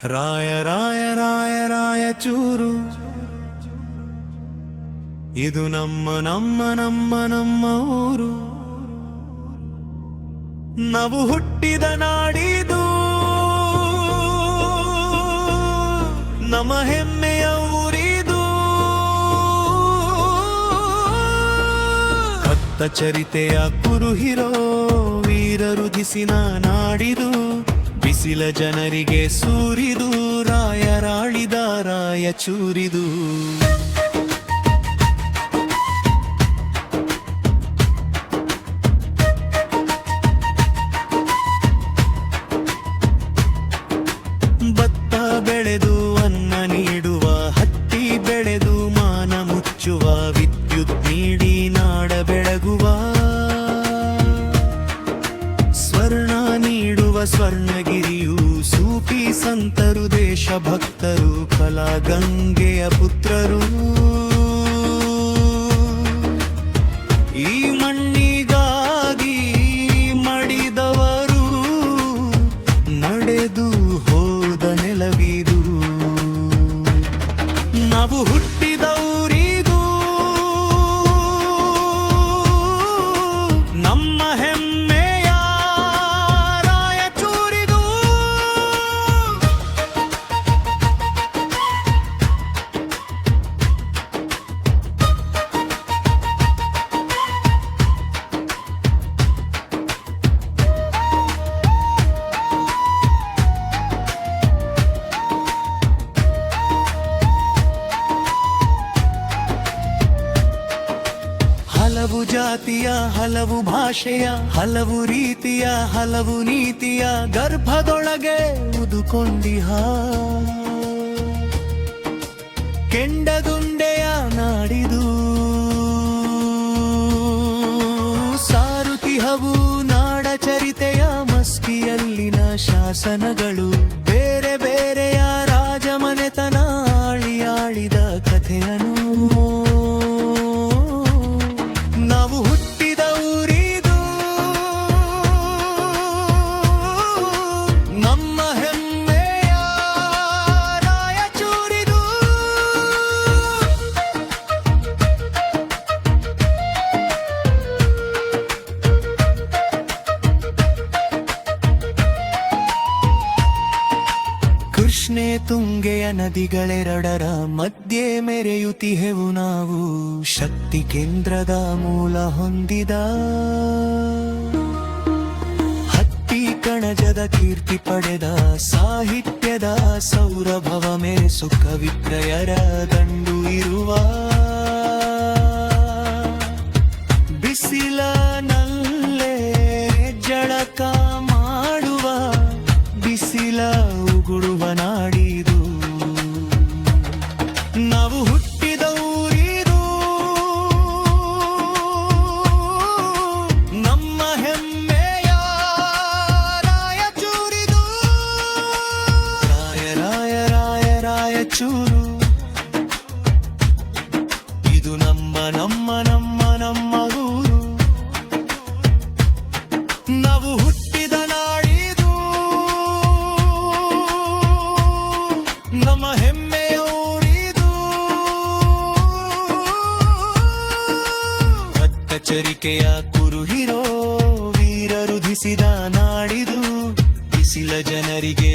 ರಾಯ ರಾಯ ರಾಯ ರಾಯಚೂರು, ಇದು ನಮ್ಮ ನಮ್ಮ ನಮ್ಮ ನಮ್ಮ ಊರು. ನಾವು ಹುಟ್ಟಿದ ನಾಡಿದು, ನಮ್ಮ ಹೆಮ್ಮೆಯ ಊರಿದು. ಭಕ್ತ ಚರಿತೆಯ ಕುರುಹಿರೋ ವೀರರು ದಿಸಿನ ನಾಡಿದು. ಬಿಸಿಲ ಜನರಿಗೆ ಸೂರಿದು, ರಾಯರಾಳಿದ ರಾಯಚೂರಿದು. ಭತ್ತ ಬೆಳೆದು ಅನ್ನ ನೀಡುವ, ಹತ್ತಿ ಬೆಳೆದು ಮಾನ ಮುಚ್ಚುವ, ವಿದ್ಯುತ್ ನೀಡಿ ನಾಡ ಬೆಳಗುವ, ಸ್ವರ್ಣ ನೀಡುವ ಸ್ವರ್ಣಗಿರಿಯು. ಸೂಫಿ ಸಂತರು, ದೇಶಭಕ್ತರು, ಕಲಾ ಗಂಗೆಯ ಪುತ್ರರು. ಈ ಮಣ್ಣಿಗಾಗಿ ಮಡಿದವರು, ನಡೆದು ಹೋದ ನೆಲವಿದು. ನಾವು ಹುಟ್ಟಿದವರಿಗೂ ನಮ್ಮ ಹೆಮ್ಮೆಯ ರಾಯಚೂರಿದು. ಹಲವು ಜಾತಿಯ, ಹಲವು ಭಾಷೆಯ, ಹಲವು ರೀತಿಯ, ಹಲವು ನೀತಿಯ ಗರ್ಭದೊಳಗೆ ಉದುಕೊಂಡಿಹ ಕೆಂಡದುಂಡೆಯ ನಾಡಿದು. ಸಾರುತಿಹವು ನಾಡ ಚರಿತೆಯ ಮಸ್ಕಿಯಲ್ಲಿನ ಶಾಸನಗಳು. ಬೇರೆ ಬೇರೆಯ ರಾಜಮನೆತನ ಆಳಿದ ಕಥೆಯನು. ನಾವು ಹುಟ್ಟಿದ ಊರಿದು, ನಮ್ಮ ಹೆಮ್ಮೆಯ ರಾಯಚೂರಿದು. ಕೃಷ್ಣೆ ತುಂಗೆಯ ನದಿಗಳೆರಡರ ಮಧ್ಯೆ ಮೆರೆಯುತ್ತಿಹೆವು ನಾವು. ಶಕ್ತಿ ಕೇಂದ್ರದ ಮೂಲ ಹೊಂದಿದ, ಹತ್ತಿ ಕಣಜದ ಕೀರ್ತಿ ಪಡೆದ, ಸಾಹಿತ್ಯದ ಸೌರಭವ ಮೆರೆಸು ಕವಿತ್ರಯರ ದಂಡು ಇರುವ. ಬಿಸಿಲನಲ್ಲೇ ಜಳಕ ಮಾಡುವ, ಬಿಸಿಲ ಉಗುಳುವ ನಾಡಿದು. ನಾವು ಹುಟ್ಟಿದ ಊರಿದು, ನಮ್ಮ ಹೆಮ್ಮೆಯ ರಾಯಚೂರಿದು. ರಾಯ ರಾಯ ರಾಯ ರಾಯಚೂರು, ಇದು ನಮ್ಮ ನಮ್ಮ ನಮ್ಮ ನಮ್ಮ ಊರು. ನಾವು ಹುಟ್ಟಿದ ನಾಡಿದು, ನಮ್ಮ ಹೆಮ್ಮೆಯ ಊರಿದು. ಭಕ್ತ ಚರಿಕೆಯ ಕುರುಹಿರೋ ವೀರರು ದಿಸಿದ ನಾಡಿದು. ಬಿಸಿಲ ಜನರಿಗೆ